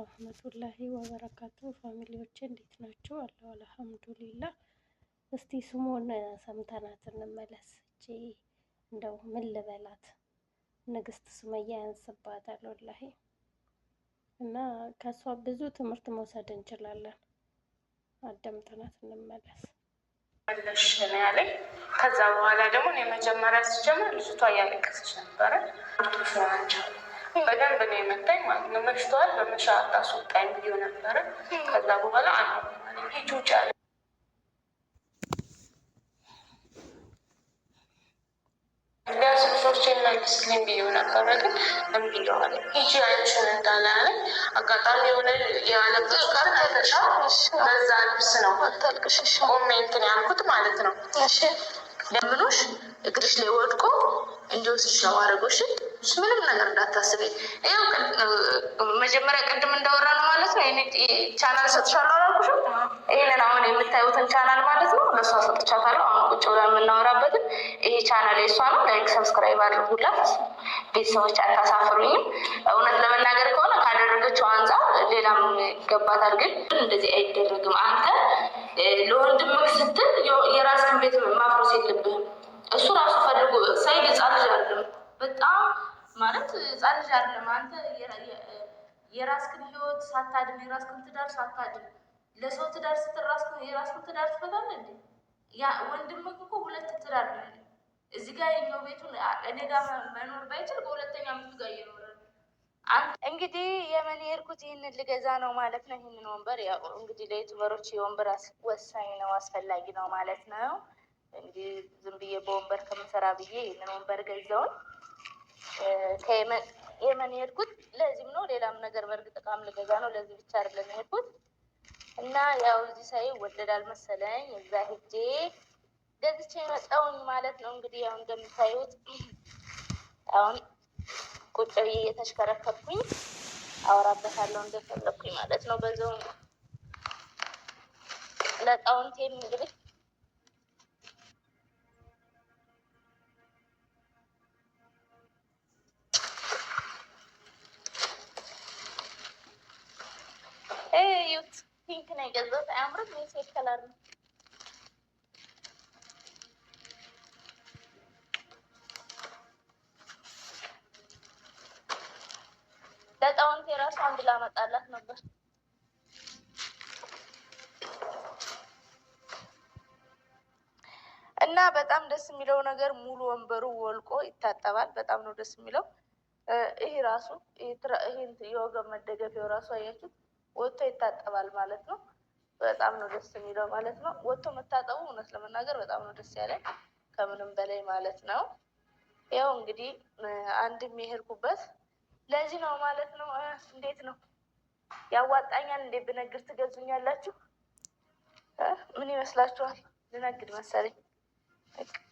ወራህመቱላሂ ወበረካቱ። ፋሚሊዎቼ እንዴት ናቸው? አለሁ አልሐምዱሊላህ። እስቲ ስሙን ሰምተናት እንመለስ። እቺ እንደው ምን ልበላት ንግስት ሱመያ ያንስባታል ወላሂ። እና ከሷ ብዙ ትምህርት መውሰድ እንችላለን። አዳምጠናት እንመለስ። አለሽ ነው ያለኝ። ከዛ በኋላ ደግሞ የመጀመሪያ ስጀምር ልጅቷ እያለቀሰች ነበረ። በደንብ ነው የመታኝ ማለት ነው። መሽቷል በመሻ አታስወጣኝ ብዬ ነበረ። ከዛ በኋላ ሂጂ ውጭ ያለ ቢያንስ ልጆቼን መልስልኝ ብዬ ነበረ። ግን እምቢ አለ። ሂጂ አይንሽን እንዳለ ያለኝ አጋጣሚ የሆነ የአለቅሽ ቀርተሻ በዛ ልብስ ነው ቆሜ እንትን ያልኩት ማለት ነው። ለምኖሽ እግርሽ ላይ ወድቆ እንዲወስድሽ ነው ማድረጎሽ። ምንም ነገር እንዳታስቢ። ያው መጀመሪያ ቅድም እንዳወራ ነው ማለት ነው። ቻናል ሰጥሻለሁ አላልኩሽም? ይህንን አሁን የምታዩትን ቻናል ማለት ነው ለእሷ ሰጥቻታለሁ። አሁን ቁጭ ብላ የምናወራበትን ይሄ ቻናል የእሷ ነው። ላይክ ሰብስክራይብ አድርጉላት። ቤተሰቦች አታሳፍሩኝም። እውነት ለመናገር ከሆነ ካደረገችው አንጻር ሌላም ይገባታል። ግን እንደዚህ አይደረግም። አንተ ለወንድምህ ስትል የራስህን ቤት ማፍረስ የለብህም። እሱ ራሱ ፈልጎ ሳይድ ህፃን ልጅ አይደለም። በጣም ማለት ህፃን ልጅ አይደለም። አንተ የራስህን ህይወት ሳታድን የራስህን ትዳር ሳታድን ለሰው ትዳር ስትል የራስህን ትዳር ትፈታለህ እንዴ? ያ ወንድምህ እኮ ሁለት ትዳር ነው። እዚህ ጋር የኛው ቤቱን እኔ ጋር መኖር ባይችል በሁለተኛ ሚስቱ ጋር እየኖረ ነው። እንግዲህ የመን የሄድኩት ይህንን ልገዛ ነው ማለት ነው። ይህንን ወንበር ያው እንግዲህ ለዩቱበሮች የወንበር ወሳኝ ነው፣ አስፈላጊ ነው ማለት ነው። እንግዲህ ዝም ብዬ በወንበር ከምሰራ ብዬ ይህንን ወንበር ገዛውን። ከየመን የሄድኩት ለዚህም ነው። ሌላም ነገር በእርግጥ እቃም ልገዛ ነው። ለዚህ ብቻ አይደለም የሄድኩት እና ያው እዚህ ሳይ ወደዳል መሰለኝ እዛ ሄጄ ገዝቼ መጣሁኝ ማለት ነው። እንግዲህ ያው እንደምታዩት አሁን ቁጭ ብዬ እየተሽከረከርኩኝ አወራበታለሁ እንደፈለኩኝ ማለት ነው። በዛው ለጣውንቴም እንግዲህ ዩት ፒንክ ነው የገዛሁት። አያምርም? የሴት ከለር ነው። ለጣውንቴ የራሱ አንድ ላመጣላት ነበር። እና በጣም ደስ የሚለው ነገር ሙሉ ወንበሩ ወልቆ ይታጠባል። በጣም ነው ደስ የሚለው። ይሄ ራሱ ይሄን የወገብ መደገፊያው ራሱ አያችሁት ወጥቶ ይታጠባል ማለት ነው። በጣም ነው ደስ የሚለው ማለት ነው። ወጥቶ መታጠቡ እውነት ለመናገር በጣም ነው ደስ ያለኝ ከምንም በላይ ማለት ነው። ያው እንግዲህ አንድም የሄድኩበት ለዚህ ነው ማለት ነው። እንዴት ነው ያዋጣኛል እንዴ ብነግር ትገዙኛላችሁ? ምን ይመስላችኋል? ልነግድ መሰለኝ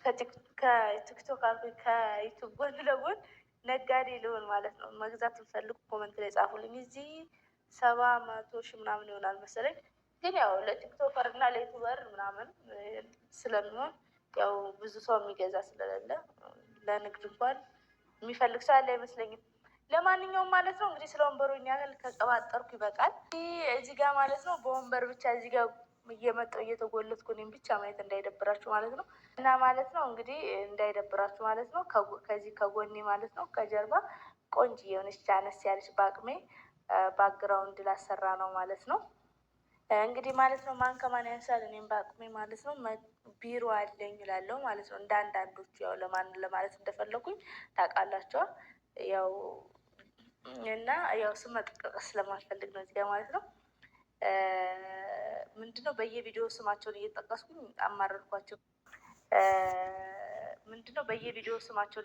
ከቲክቶክ አልኩኝ ከዩቱብ ጎን ለጎን ነጋዴ ልሆን ማለት ነው። መግዛት ትፈልጉ ኮመንት ላይ ጻፉልኝ። እዚህ 700 ሺህ ምናምን ይሆናል መሰለኝ። ግን ያው ለቲክቶከር እና ለዩቱበር ምናምን ስለሚሆን ያው ብዙ ሰው የሚገዛ ስለሌለ ለንግድ እንኳን የሚፈልግ ሰው ያለ አይመስለኝም። ለማንኛውም ማለት ነው እንግዲህ ስለ ወንበሩ ያህል ከቀባጠርኩ ይበቃል። እዚህ ጋር ማለት ነው በወንበር ብቻ እዚህ ጋር እየመጣሁ እየተጎለትኩ እኔም ብቻ ማየት እንዳይደብራችሁ ማለት ነው። እና ማለት ነው እንግዲህ እንዳይደብራችሁ ማለት ነው። ከዚህ ከጎኔ ማለት ነው ከጀርባ ቆንጆ የሆነች አነስ ያለች በአቅሜ ባክግራውንድ ላሰራ ነው ማለት ነው። እንግዲህ ማለት ነው ማን ከማን ያንሳል? እኔም በአቅሜ ማለት ነው ቢሮ አለኝ እላለሁ ማለት ነው። እንደ አንዳንዶቹ ያው ለማለት እንደፈለኩኝ ታውቃላችኋል። ያው እና ያው ስም መጥቀስ ስለማልፈልግ ነው እዚጋ ማለት ነው። ምንድነው በየቪዲዮ ስማቸውን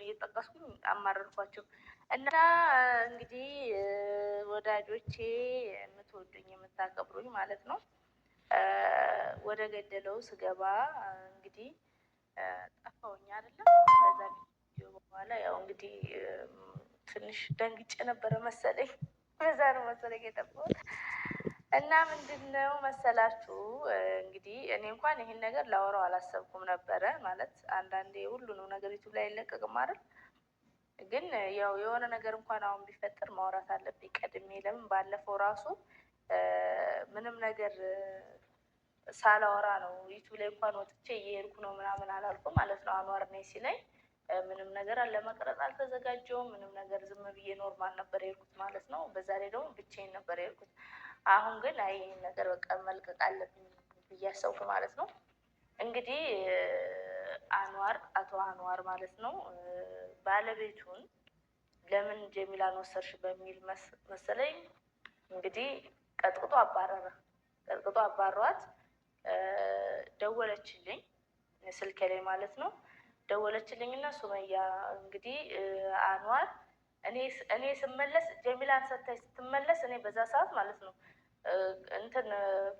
እየጠቀስኩኝ አማረርኳቸው። እና እንግዲህ ወዳጆቼ የምትወዱኝ የምታከብሩኝ ማለት ነው። ወደ ገደለው ስገባ እንግዲህ ጠፋውኝ አይደለም። ከዛ ቪዲዮ በኋላ ያው እንግዲህ ትንሽ ደንግጬ ነበረ መሰለኝ። በዛ ነው መሰለኝ የጠፋሁት። እና ምንድነው መሰላችሁ እንግዲህ እኔ እንኳን ይህን ነገር ላወራው አላሰብኩም ነበረ። ማለት አንዳንዴ ሁሉንም ነገር ዩቱብ ላይ አይለቀቅም አይደል? ግን ያው የሆነ ነገር እንኳን አሁን ቢፈጠር ማውራት አለብኝ ቀድሜ። ለምን ባለፈው ራሱ ምንም ነገር ሳላወራ ነው ዩቱብ ላይ እንኳን ወጥቼ እየሄድኩ ነው ምናምን አላልኩ ማለት ነው። አንዋር ነኝ ሲለኝ ምንም ነገር ለመቅረጽ አልተዘጋጀውም። ምንም ነገር ዝም ብዬ ኖርማል ነበር የሄድኩት ማለት ነው። በዛ ላይ ደግሞ ብቻዬን ነበር የሄድኩት። አሁን ግን አይ ነገር በቃ መልቀቅ አለብኝ ብዬ አሰብኩ ማለት ነው። እንግዲህ አቶ አንዋር ማለት ነው ባለቤቱን ለምን ጀሚላን ወሰድሽ በሚል መሰለኝ እንግዲህ ቀጥቅጦ አባረረ። ቀጥቅጦ አባሯት። ደወለችልኝ ስልኬ ላይ ማለት ነው። ደወለችልኝ እና ሱመያ እንግዲህ አንዋር እኔ ስመለስ ጀሚላን ሰታኝ ስትመለስ እኔ በዛ ሰዓት ማለት ነው እንትን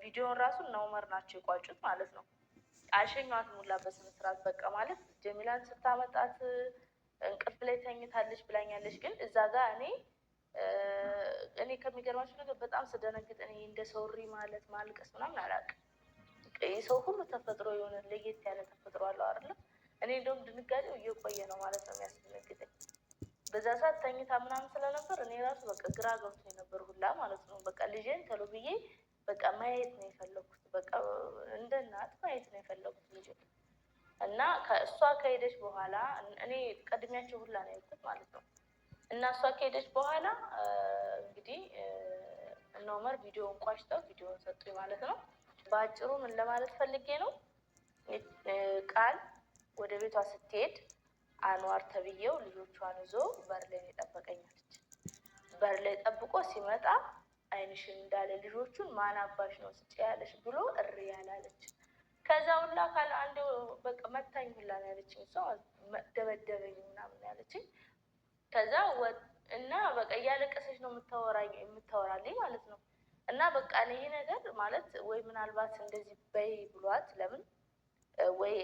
ቪዲዮን ራሱ እነ ኡመር ናቸው የቋጩት ማለት ነው። አልሸኟት ሙላ በስነ ስርዓት በቃ ማለት ጀሚላን ስታመጣት እንቅልፍ ላይ ተኝታለች ብላኛለች። ግን እዛ ጋር እኔ ከሚገርማችሁ ነገር በጣም ስደነግጥ እኔ እንደ ሰውሪ ማለት ማልቀስ ምናምን አላውቅም። የሰው ሁሉ ተፈጥሮ የሆነ ለየት ያለ ተፈጥሮ አለው አይደለም። እኔ እንደውም ድንጋጤው እየቆየ ነው ማለት ነው የሚያስደነግጠኝ። በዛ ሰዓት ተኝታ ምናምን ስለነበር እኔ ራሱ በቃ ግራ ገብቶ ነበር ሁላ ማለት ነው። በቃ ልጄን ተሎ ብዬ በቃ ማየት ነው የፈለኩት። በቃ እንደ እናት ማየት ነው የፈለኩት ልጅ እና እሷ ከሄደች በኋላ እኔ ቀድሚያቸው ሁላ ነው የወጡት ማለት ነው። እና እሷ ከሄደች በኋላ እንግዲህ እነ ኡመር ቪዲዮውን ቋጭተው ቪዲዮውን ሰጡኝ ማለት ነው። በአጭሩ ምን ለማለት ፈልጌ ነው፣ ቃል ወደ ቤቷ ስትሄድ አንዋር ተብዬው ልጆቿን ይዞ በር ላይ የጠበቀኛለች። በር ላይ ጠብቆ ሲመጣ አይንሽን እንዳለ ልጆቹን ማን አባሽ ነው ስጭ ያለሽ ብሎ እሪ ያላለች። ከዛ ሁላ ካለ አንድ በቃ መታኝ ሁላ ነው ያለችኝ። እሷ ደበደበኝ ምናምን ያለችኝ። ከዛ እና በቃ እያለቀሰች ነው የምታወራልኝ ማለት ነው። እና በቃ ይሄ ነገር ማለት ወይ ምናልባት እንደዚህ በይ ብሏት ለምን ወይ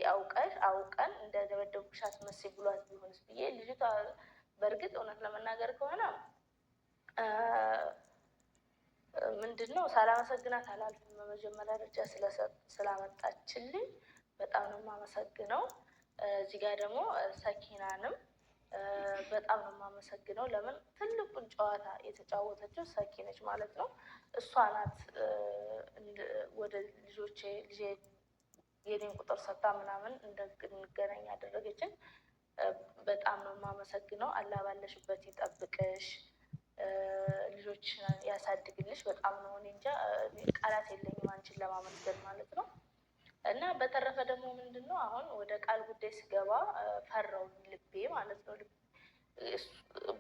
አውቀን እንደ ደበደቡሽ አትመስይ ብሏት ቢሆንስ ብዬ ልጅቷ በእርግጥ እውነት ለመናገር ከሆነ ምንድን ነው ሳላመሰግናት አላልፍም። በመጀመሪያ ደረጃ ስላመጣችልኝ በጣም ነው የማመሰግነው። እዚህ ጋር ደግሞ ሰኪናንም በጣም ነው የማመሰግነው። ለምን ትልቁን ጨዋታ የተጫወተችው ሰኪ ነች ማለት ነው። እሷ ናት ወደ ልጄ የኔን ቁጥር ሰጣ ምናምን እንገናኝ ያደረገችን። በጣም ነው የማመሰግነው። አላህ ባለሽበት ይጠብቅሽ፣ ልጆች ያሳድግልሽ። በጣም ነው እኔ እንጃ ቃላት የለኝም አንቺን ለማመስገን ማለት ነው። እና በተረፈ ደግሞ ምንድን ነው አሁን ወደ ቃል ጉዳይ ስገባ ፈራው ልቤ ማለት ነው።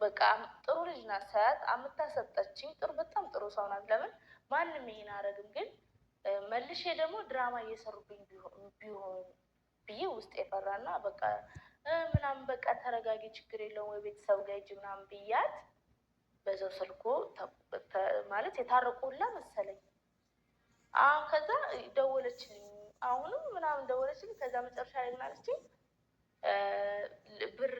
በቃ ጥሩ ልጅ ናት ሳያት አምታሰጠችኝ በጣም ጥሩ ሰው ናት። ለምን ማንም ይሄን አረግም። ግን መልሼ ደግሞ ድራማ እየሰሩብኝ ቢሆን ብዬ ውስጥ የፈራና በቃ ምናምን በቃ ተረጋጊ ችግር የለውም ወይ ቤተሰብ ጋር ሂጂ ምናምን ብያት በዛው ስልኩ ማለት የታረቁላ መሰለኝ። ከዛ ደወለችልኝ አሁንም ምናምን ደወለችልኝ። ከዛ መጨረሻ ላይ ምን አለችኝ ብር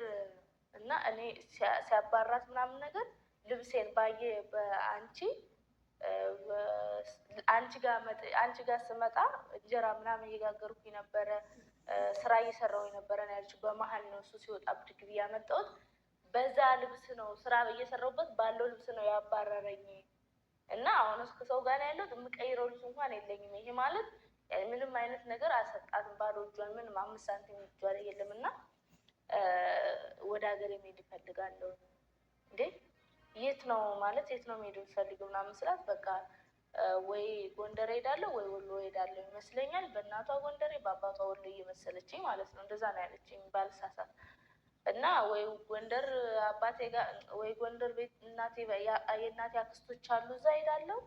እና እኔ ሲያባራት ምናምን ነገር ልብሴን ባየ አንቺ ጋር ስመጣ እንጀራ ምናምን እየጋገርኩኝ ነበረ፣ ስራ እየሰራሁ ነበረ ነው ያለችው። በመሀል ነው እሱ ሲወጣ ብድግ ብዬ ያመጣሁት። በዛ ልብስ ነው ስራ እየሰራሁበት ባለው ልብስ ነው ያባረረኝ። እና አሁን እስከ ሰው ጋር ያለው የምቀይረው ልብስ እንኳን የለኝም። ይሄ ማለት ምንም አይነት ነገር አልሰጣትም። ባዶ እጇን ምንም 5 ሳንቲም እጇ ላይ የለም። እና ወደ ሀገር መሄድ እፈልጋለሁ። እንዴ የት ነው መሄድ የምፈልገው ምናምን ስላት በቃ ወይ ጎንደር ሄዳለሁ ወይ ወሎ ሄዳለሁ ይመስለኛል። በእናቷ ጎንደሬ በአባቷ ወሎ እየመሰለችኝ ማለት ነው። እንደዛ ነው ያለችኝ ባልሳሳት። እና ወይ ጎንደር አባቴ ጋር ወይ ጎንደር ቤት የእናቴ አክስቶች አሉ እዛ ሄዳለሁ፣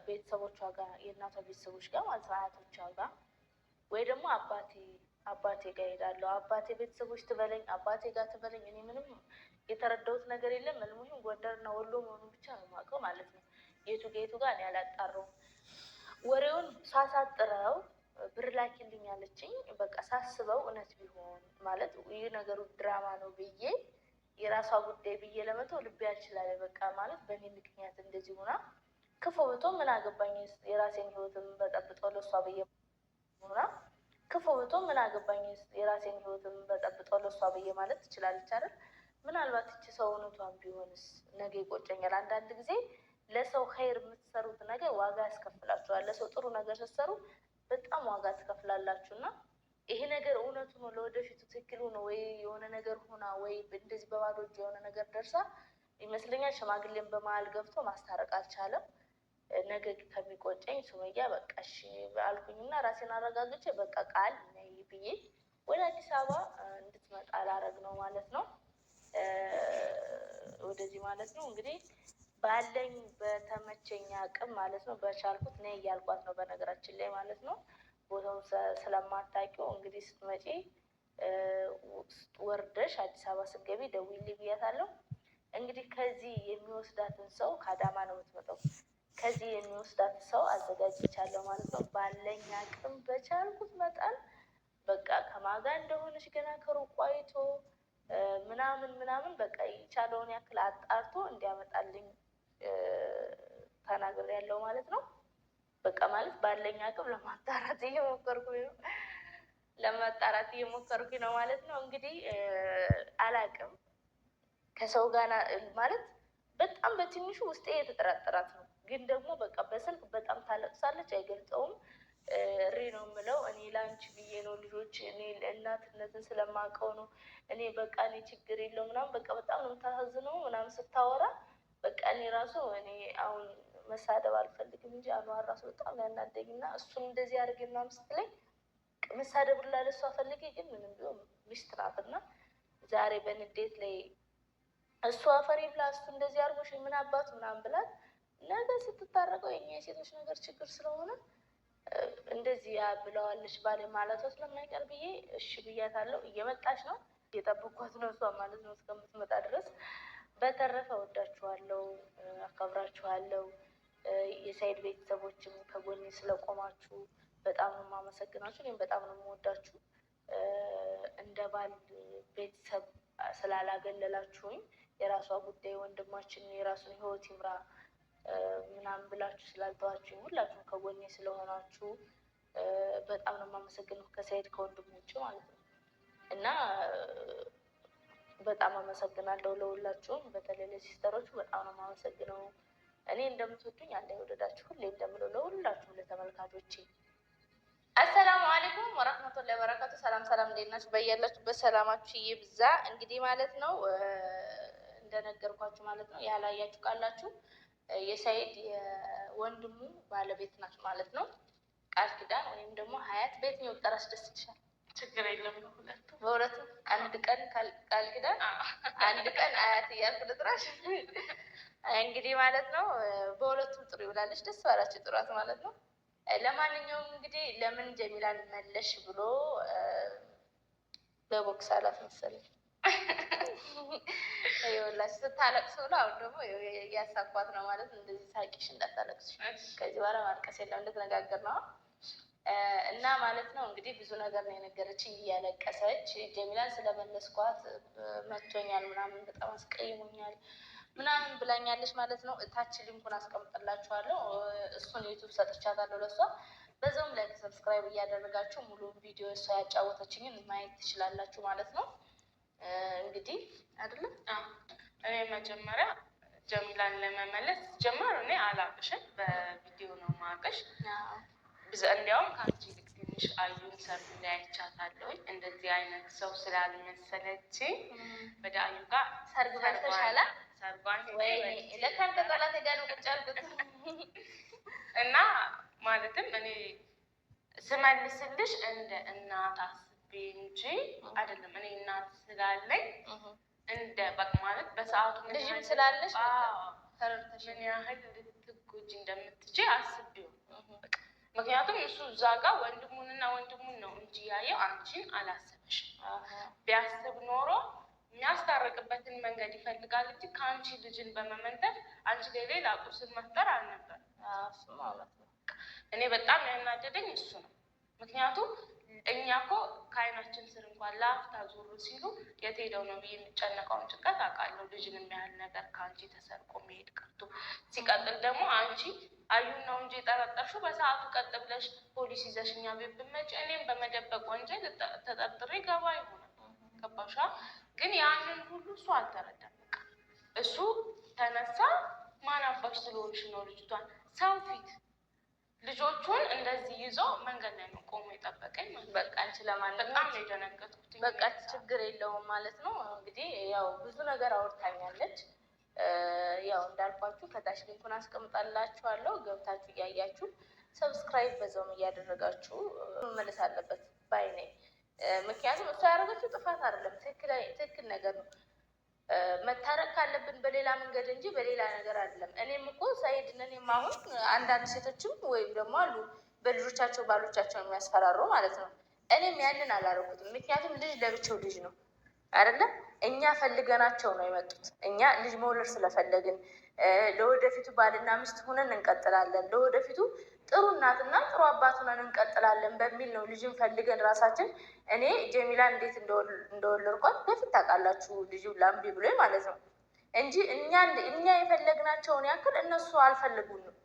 ቤተሰቦቿ ጋር የእናቷ ቤተሰቦች ጋር ማለት ነው አያቶቿ ጋር፣ ወይ ደግሞ አባቴ ጋር ሄዳለሁ። አባቴ ቤተሰቦች ትበለኝ አባቴ ጋር ትበለኝ እኔ ምንም የተረዳሁት ነገር የለም። መልሙኝ ጎንደርና ወሎ መሆኑን ብቻ ነው የማውቀው ማለት ነው። የቱ ጋር እኔ አላጣራሁም። ወሬውን ሳሳጥረው ብር ላኪልኝ አለችኝ። በቃ ሳስበው እውነት ቢሆን ማለት ይህ ነገሩ ድራማ ነው ብዬ የራሷ ጉዳይ ብዬ ለመተው ልቤ ያልችላል። በቃ ማለት በእኔ ምክንያት እንደዚህ ሆና ክፉ ብቶ ምን አገባኝ የራሴን ህይወትን በጠብጠው ለእሷ ብዬ ሆና ክፉ ብቶ ምን አገባኝ የራሴን ህይወትም በጠብጠው ለሷ ብዬ ማለት ትችላለች አይደል? ምናልባት እቺ ሰው እውነቷን ቢሆንስ ነገ ይቆጨኛል። አንዳንድ ጊዜ ለሰው ኸይር የምትሰሩት ነገር ዋጋ ያስከፍላችኋል። ለሰው ጥሩ ነገር ስትሰሩ በጣም ዋጋ ትከፍላላችሁ እና ይሄ ነገር እውነቱ ነው ለወደፊቱ ትክክል ሆነ ወይ የሆነ ነገር ሆና ወይ እንደዚህ በባዶ እጅ የሆነ ነገር ደርሳ ይመስለኛል ሽማግሌን በመሀል ገብቶ ማስታረቅ አልቻለም። ነገ ከሚቆጨኝ ሱመያ በቃ እሺ አልኩኝና ራሴን አረጋግጬ በቃ ቃል ነይ ብዬ ወደ አዲስ አበባ እንድትመጣ ላረግ ነው ማለት ነው። ወደዚህ ማለት ነው እንግዲህ ባለኝ በተመቸኝ አቅም ማለት ነው በቻልኩት ነይ እያልኳት ነው በነገራችን ላይ ማለት ነው። ቦታውን ስለማታውቂው እንግዲህ ስትመጪ ወርደሽ አዲስ አበባ ስትገቢ ደውዪልኝ ብያታለሁ። እንግዲህ ከዚህ የሚወስዳትን ሰው ከአዳማ ነው የምትመጣው። ከዚህ የሚወስዳትን ሰው አዘጋጅቻለሁ ማለት ነው። ባለኝ አቅም በቻልኩት መጠን በቃ ከማጋ እንደሆነች ገና ከሩቅ አይቶ ምናምን በቃ የቻለውን ያክል አጣርቶ እንዲያመጣልኝ ተናግሬያለሁ ማለት ነው። በቃ ማለት ባለኝ አቅም ለማጣራት እየሞከርኩኝ ነው ማለት ነው። እንግዲህ አላቅም ከሰው ጋር ማለት በጣም በትንሹ ውስጤ የተጠራጠራት ነው። ግን ደግሞ በቃ በስልክ በጣም ታለቅሳለች፣ አይገልጸውም። እሪ ነው የምለው እኔ ለአንቺ ብዬ ነው ልጆች እኔ እናትነትን ስለማውቀው ነው እኔ በቃ እኔ ችግር የለው ምናምን በቃ በጣም ነው የምታሳዝነው ምናምን ስታወራ በቃ እኔ ራሱ እኔ አሁን መሳደብ አልፈልግም እንጂ አንዋር ራሱ በጣም ያናደኝ እና እሱን እንደዚህ አድርጌ ምናምን ስትለኝ መሳደብ ላለሷ ፈልጌ ግን ምንም ቢሆን ሚስት ናትና ዛሬ በንዴት ላይ እሱ አፈሪ ብላ እሱ እንደዚህ አድርጎሽ ምን አባቱ ምናምን ብላት ነገ ስትታረቀው የኛ የሴቶች ነገር ችግር ስለሆነ እንደዚህ ብለዋለች ባለ ማለቷ ስለማይቀር ብዬ እሺ ብያታለሁ። እየመጣች ነው፣ እየጠበኳት ነው እሷ ማለት ነው እስከምትመጣ ድረስ። በተረፈ ወዳችኋለሁ፣ አከብራችኋለሁ። የሳይድ ቤተሰቦችም ከጎኔ ስለቆማችሁ በጣም ነው የማመሰግናችሁ። እኔም በጣም ነው የምወዳችሁ። እንደ ባል ቤተሰብ ስላላገለላችሁኝ የራሷ ጉዳይ ወንድማችን የራሱን ህይወት ይምራ ምናምን ብላችሁ ስላልተዋችሁ ሁላችሁም ከጎኔ ስለሆናችሁ በጣም ነው የማመሰግነው። ከሳይድ ከወንድሞቹ ማለት ነው እና በጣም አመሰግናለሁ ለሁላችሁም። በተለይ ለሲስተሮቹ በጣም ነው የማመሰግነው። እኔ እንደምትወዱኝ አለ ይወደዳችሁ። ሁሌ እንደምለው ለሁላችሁም ለተመልካቾቼ አሰላሙ አለይኩም ወራህመቱላሂ ወበረካቱ። ሰላም እንዴት ናችሁ? በያላችሁበት ሰላማችሁ ይብዛ። እንግዲህ ማለት ነው እንደነገርኳችሁ ማለት ነው ያላያችሁ ካላችሁ የሳይድ የወንድሙ ባለቤት ናት ማለት ነው። ቃል ኪዳን ወይም ደግሞ ሀያት ቤት ነው ጠራስ ደስ ይችላል። ችግር የለም በሁለቱ አንድ ቀን ቃል ኪዳን አንድ ቀን አያት እያልኩ ልጥራሽ። እንግዲህ ማለት ነው በሁለቱም ጥሩ ይብላለች። ደስ ባላችሁ ጥሯት ማለት ነው። ለማንኛውም እንግዲህ ለምን ጀሚላን መለሽ ብሎ በቦክስ አላት መሰለኝ ይኸውላችሁ ስታለቅስ ብሎ አሁን ደግሞ እያሳኳት ነው ማለት ነው። እንደዚህ ሳቂሽ እንዳታለቅሽ ከዚህ በኋላ ማልቀስ የለም እንድትነጋገር ነው እና ማለት ነው። እንግዲህ ብዙ ነገር ነው የነገረችኝ እያለቀሰች ጀሚላን ስለመለስኳት መቶኛል ምናምን በጣም አስቀይሞኛል ምናምን ብላኛለች ማለት ነው። እታች ሊንኩን አስቀምጥላችኋለሁ። እሱን ዩቱብ ሰጥቻታለሁ ለሷ። በዛውም ላይክ ሰብስክራይብ እያደረጋችሁ ሙሉ ቪዲዮ እሷ ያጫወተችኝን ማየት ትችላላችሁ ማለት ነው። እንግዲህ አይደለም እኔ መጀመሪያ ጀሚላን ለመመለስ ጀመር እኔ አላቅሽም በቪዲዮ ነው ማቀሽ። እንዲያውም ከአንቺ ልክ ትንሽ አዩን ሰርግ ላይ አይቻታለሁ። እንደዚህ አይነት ሰው ስላልመሰለች ወደ አዩ ጋር ሰርግ በተሻለ ሰርጓን ወይ ለካንተ ጠላት ጋር ነው ቁጭ ያልኩት እና ማለትም እኔ ስመልስልሽ እንደ እናት አስቤ እንጂ አይደለም። እኔ እናት ስላለኝ እንደ በቃ ማለት በሰዓቱ ልጅም ስላለሽ ምን ያህል ልትጎጂ እንደምትችይ አስቤው። ምክንያቱም እሱ እዛ ጋር ወንድሙን ነው እንጂ ያየው አንቺን አላሰበሽም። ቢያስብ ኖሮ የሚያስታርቅበትን መንገድ ይፈልጋል እንጂ ከአንቺ ልጅን በመመንጠር አንቺ ላይ ሌላ ቁስል መፍጠር አልነበር። እኔ በጣም ያናደደኝ እሱ ነው። ምክንያቱም እኛ እኮ ከአይናችን ስር እንኳን ለአፍታ ዞሩ ሲሉ የት ሄደው ነው ብዬ የሚጨነቀውን ጭንቀት አውቃለሁ። ልጅን የሚያህል ነገር ከአንቺ ተሰርቆ መሄድ ቀርቶ ሲቀጥል ደግሞ አንቺ አዩን ነው እንጂ የጠረጠርሽው በሰዓቱ ቀጥ ብለሽ ፖሊስ ይዘሽ እኛ ቤት ብትመጪ እኔም በመደበቅ ወንጀል ተጠርጥሬ ገባ ይሆናል። ገባሻ? ግን ያንን ሁሉ እሱ አልተረዳም። በቃ እሱ ተነሳ። ማን አባሽ ስለሆንሽ ነው ልጅቷን ሰው ፊት ልጆቹን እንደዚህ ይዞ መንገድ ላይ ነው ቆሞ የጠበቀኝ። በቃ አንቺ ለማለት በጣም ነው የደነገጥኩት። በቃ ችግር የለውም ማለት ነው። እንግዲህ ያው ብዙ ነገር አውርታኛለች። ያው እንዳልኳችሁ ከታች ሊንኩን አስቀምጣላችኋለሁ፣ ገብታችሁ እያያችሁ ሰብስክራይብ በዛውም እያደረጋችሁ መመለስ አለበት ባይ ነኝ። ምክንያቱም እሷ ያደረገችው ጥፋት አይደለም፣ ትክክል ነገር ነው። መታረቅ ካለብን በሌላ መንገድ እንጂ በሌላ ነገር አይደለም። እኔም እኮ ሳይድን እኔም አሁን አንዳንድ ሴቶችም ወይም ደግሞ አሉ በልጆቻቸው ባሎቻቸው የሚያስፈራሩ ማለት ነው። እኔም ያንን አላደረኩትም። ምክንያቱም ልጅ ለብቻው ልጅ ነው አይደለም። እኛ ፈልገናቸው ነው የመጡት። እኛ ልጅ መውለድ ስለፈለግን ለወደፊቱ ባልና ሚስት ሆነን እንቀጥላለን፣ ለወደፊቱ ጥሩ እናትና ጥሩ አባት ሆነን እንቀጥላለን በሚል ነው ልጅን ፈልገን ራሳችን። እኔ ጀሚላን እንዴት እንደወለድኳት በፊት ታውቃላችሁ፣ ልጁ ላምቢ ብሎ ማለት ነው እንጂ እኛ የፈለግናቸውን ያክል እነሱ አልፈልጉንም።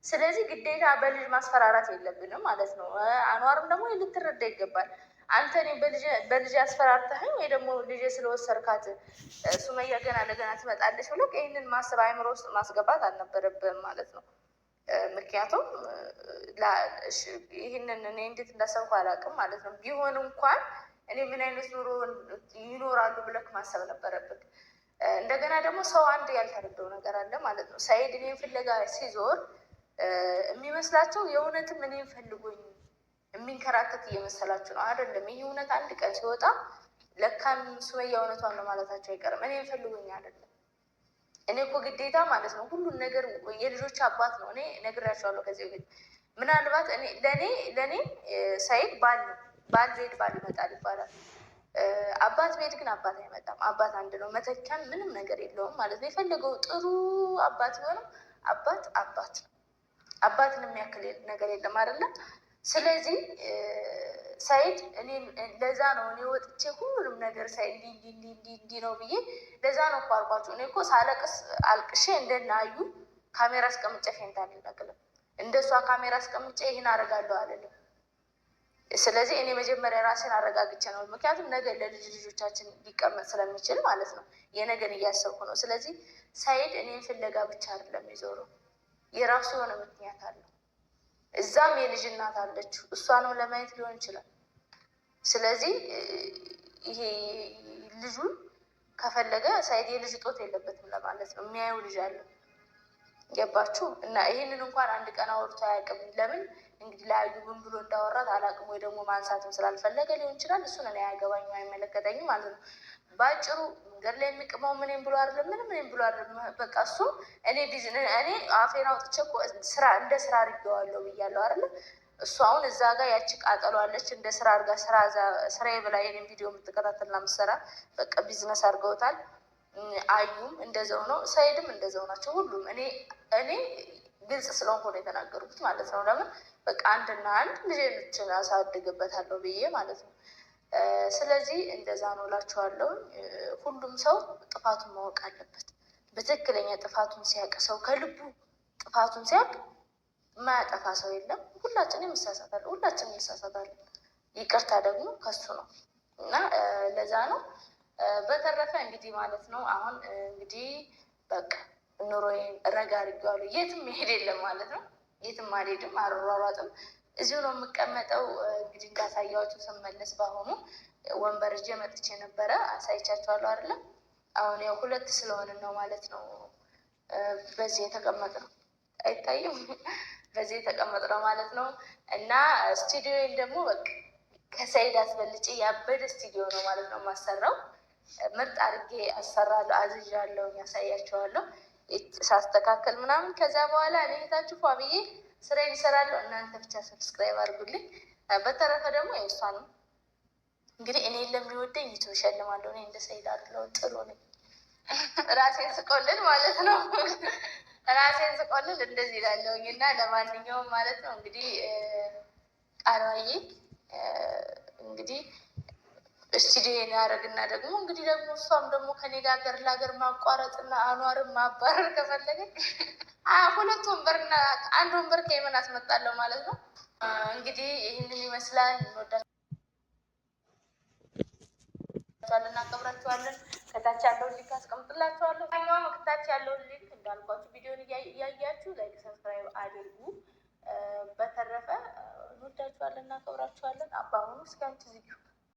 ስለዚህ ግዴታ በልጅ ማስፈራራት የለብንም ማለት ነው። አንዋርም ደግሞ ልትረዳ ይገባል። አንተ እኔ በልጅ አስፈራርተኸኝ ወይ ደግሞ ልጅ ስለወሰርካት ሱመያ ገና ለገና ትመጣለች ብለህ ይህንን ማሰብ አይምሮ ውስጥ ማስገባት አልነበረብህም ማለት ነው። ምክንያቱም ይህንን እኔ እንዴት እንዳሰብኩ አላውቅም ማለት ነው። ቢሆን እንኳን እኔ ምን አይነት ኑሮ ይኖራሉ ብለህ ማሰብ ነበረብህ። እንደገና ደግሞ ሰው አንድ ያልተረዳው ነገር አለ ማለት ነው። ሰኢድ እኔን ፍለጋ ሲዞር የሚመስላቸው የእውነትም እኔን ፈልጎኝ የሚንከራተት እየመሰላችሁ ነው። አይደለም። ይህ እውነት አንድ ቀን ሲወጣ ለካም ሱመያ እውነቷን ነው ማለታቸው አይቀርም። እኔ ፈልጉኝ አይደለም። እኔ እኮ ግዴታ ማለት ነው ሁሉን ነገር የልጆች አባት ነው። እኔ ነግራቸዋለሁ ከዚህ በፊት ምናልባት ለእኔ ሰኢድ ባል ቤት ባል ይመጣል ይባላል። አባት ቤት ግን አባት አይመጣም። አባት አንድ ነው፣ መተኪያን ምንም ነገር የለውም ማለት ነው። የፈለገው ጥሩ አባት ቢሆንም አባት ነው። አባትን የሚያክል ነገር የለም አይደለም። ስለዚህ ሰኢድ እኔ ለዛ ነው እኔ ወጥቼ ሁሉንም ነገር ሰኢድ እንዲህ ነው ብዬ ለዛ ነው እኮ አልኳቸው። እኔ እኮ ሳለቅስ አልቅሼ እንደናዩ ካሜራ አስቀምጬ ፌንት አልነቅልም። እንደሷ ካሜራ አስቀምጬ ይህን አደርጋለሁ አልልም። ስለዚህ እኔ መጀመሪያ ራሴን አረጋግቼ ነው። ምክንያቱም ነገ ልጆቻችን ሊቀመጥ ስለሚችል ማለት ነው። የነገን እያሰብኩ ነው። ስለዚህ ሰኢድ እኔን ፍለጋ ብቻ አይደለም የዞረው፣ የራሱ የሆነ ምክንያት አለው። እዛም የልጅ እናት አለችው፣ እሷንም ለማየት ሊሆን ይችላል። ስለዚህ ይሄ ልጁን ከፈለገ ሰኢድ የልጅ ጦት የለበትም ለማለት ነው። የሚያየው ልጅ አለ። ገባችሁ? እና ይህንን እንኳን አንድ ቀን አውርቶ አያውቅም። ለምን እንግዲህ ለአዩ ምን ብሎ እንዳወራት አላውቅም፣ ወይ ደግሞ ማንሳትም ስላልፈለገ ሊሆን ይችላል። እሱን እኔ አያገባኝም አይመለከተኝም ማለት ነው። በአጭሩ መንገድ ላይ የሚቅመው ምንም ብሎ አይደለም፣ ምንም ብሎ አይደለም። በቃ እሱ እኔ አፌን አውጥቼ እኮ እንደ ስራ አድርጌዋለሁ ብያለሁ አይደለም። እሱ አሁን እዛ ጋር ያቺ ቃጠሏለች እንደ ስራ አድርጋ ስራዬ ብላ የኔን ቪዲዮ የምትከታተልና የምትሰራ በቃ ቢዝነስ አድርገውታል። አዩም እንደዛው ነው፣ ሰኢድም እንደዛው ናቸው። ሁሉም እኔ ግልጽ ስለሆንኩ ነው የተናገሩት ማለት ነው። ለምን በቃ አንድና አንድ ልጆችን አሳድግበታለሁ ብዬ ማለት ነው። ስለዚህ እንደዛ ነው እላችኋለሁ። ሁሉም ሰው ጥፋቱን ማወቅ አለበት። በትክክለኛ ጥፋቱን ሲያውቅ ሰው ከልቡ ጥፋቱን ሲያውቅ የማያጠፋ ሰው የለም። ሁላችንም እንሳሳታለን። ይቅርታ ደግሞ ከሱ ነው እና ለዛ ነው። በተረፈ እንግዲህ ማለት ነው አሁን እንግዲህ በቃ ኑሮዬን ረጋ አድርጌዋለሁ። የትም መሄድ የለም ማለት ነው። የትም አልሄድም፣ አልሯሯጥም፣ እዚሁ ነው የምቀመጠው። እንግዲህ እንዳሳያችሁ ስመለስ በአሁኑ ወንበር ይዤ መጥቼ ነበረ፣ አሳይቻችኋለሁ አይደለም። አሁን ያው ሁለት ስለሆንን ነው ማለት ነው በዚህ የተቀመጥነው፣ አይታይም፣ በዚህ የተቀመጥነው ማለት ነው። እና ስቱዲዮን ደግሞ በቃ ከሰኢድ አስበልጬ ያበደ ስቱዲዮ ነው ማለት ነው የማሰራው። ምርጥ አድርጌ አሰራለሁ፣ አዝዣለሁ፣ ያሳያቸዋለሁ ሳስተካከል ምናምን። ከዛ በኋላ እኔ እህታችሁ ፏ ብዬ ስራዬን እሰራለሁ። እናንተ ብቻ ሰብስክራይብ አድርጉልኝ። በተረፈ ደግሞ የእሷንም እንግዲህ እኔ ለሚወደኝ ዩቱብ እሸልማለሁ። እኔ እንደ ሰኢድ አይደለሁም፣ ጥሩ ነኝ። ራሴን ስቆልል ማለት ነው፣ ራሴን ስቆልል እንደዚህ እላለሁኝ። እና ለማንኛውም ማለት ነው እንግዲህ ቃሏዬ እንግዲህ ስቱዲዮን ያደረግና ደግሞ እንግዲህ ደግሞ እሷም ደግሞ ከኔ ጋር ሀገር ለሀገር ማቋረጥና አኗርን ማባረር ከፈለገ ሁለት ወንበርና አንድ ወንበር ከየመን አስመጣለሁ ማለት ነው። እንግዲህ ይህንን ይመስላል። እንወዳችኋለን፣ እናከብራችኋለን። ከታች ያለውን ሊንክ አስቀምጥላችኋለሁ። ኛውም ከታች ያለውን ሊንክ እንዳልኳችሁ ቪዲዮን እያያችሁ ላይክ ሰብስክራይብ አድርጉ። በተረፈ እንወዳችኋለን፣ እናከብራችኋለን። አባሁኑ እስከ አንቺ ዝጊው